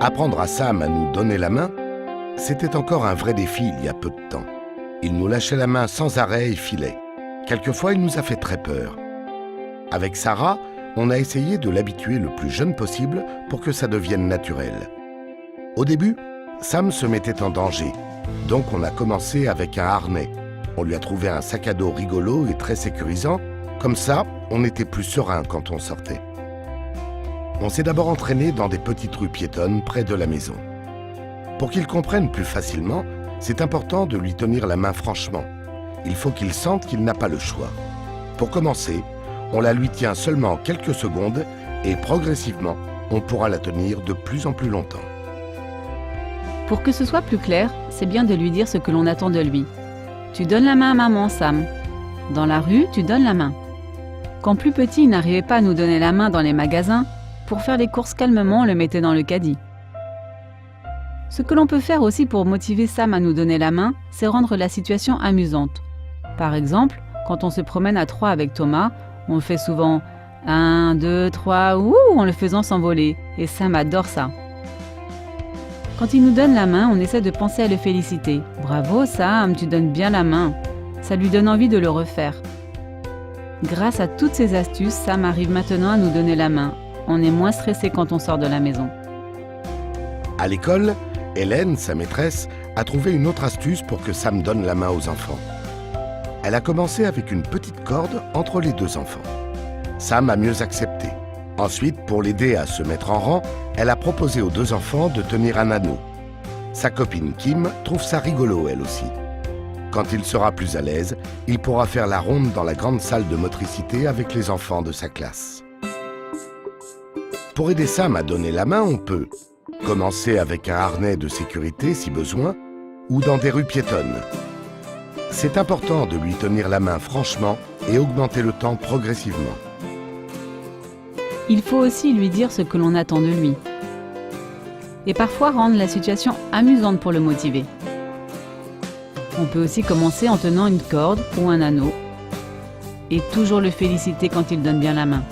Apprendre à Sam à nous donner la main, c'était encore un vrai défi il y a peu de temps. Il nous lâchait la main sans arrêt et filait. Quelquefois, il nous a fait très peur. Avec Sarah, on a essayé de l'habituer le plus jeune possible pour que ça devienne naturel. Au début, Sam se mettait en danger, donc on a commencé avec un harnais. On lui a trouvé un sac à dos rigolo et très sécurisant. Comme ça, on était plus serein quand on sortait. On s'est d'abord entraîné dans des petites rues piétonnes près de la maison. Pour qu'il comprenne plus facilement, c'est important de lui tenir la main franchement. Il faut qu'il sente qu'il n'a pas le choix. Pour commencer, on la lui tient seulement quelques secondes et progressivement, on pourra la tenir de plus en plus longtemps. Pour que ce soit plus clair, c'est bien de lui dire ce que l'on attend de lui. Tu donnes la main à maman, Sam. Dans la rue, tu donnes la main. Quand plus petit, il n'arrivait pas à nous donner la main dans les magasins, pour faire les courses calmement, on le mettait dans le caddie. Ce que l'on peut faire aussi pour motiver Sam à nous donner la main, c'est rendre la situation amusante. Par exemple, quand on se promène à 3 avec Thomas, on fait souvent 1, 2, 3, ouh, en le faisant s'envoler. Et Sam adore ça. Quand il nous donne la main, on essaie de penser à le féliciter. Bravo Sam, tu donnes bien la main. Ça lui donne envie de le refaire. Grâce à toutes ces astuces, Sam arrive maintenant à nous donner la main. On est moins stressé quand on sort de la maison. À l'école, Hélène, sa maîtresse, a trouvé une autre astuce pour que Sam donne la main aux enfants. Elle a commencé avec une petite corde entre les deux enfants. Sam a mieux accepté. Ensuite, pour l'aider à se mettre en rang, elle a proposé aux deux enfants de tenir un anneau. Sa copine Kim trouve ça rigolo elle aussi. Quand il sera plus à l'aise, il pourra faire la ronde dans la grande salle de motricité avec les enfants de sa classe. Pour aider Sam à donner la main, on peut commencer avec un harnais de sécurité si besoin, ou dans des rues piétonnes. C'est important de lui tenir la main franchement et augmenter le temps progressivement. Il faut aussi lui dire ce que l'on attend de lui. Et parfois rendre la situation amusante pour le motiver. On peut aussi commencer en tenant une corde ou un anneau et toujours le féliciter quand il donne bien la main.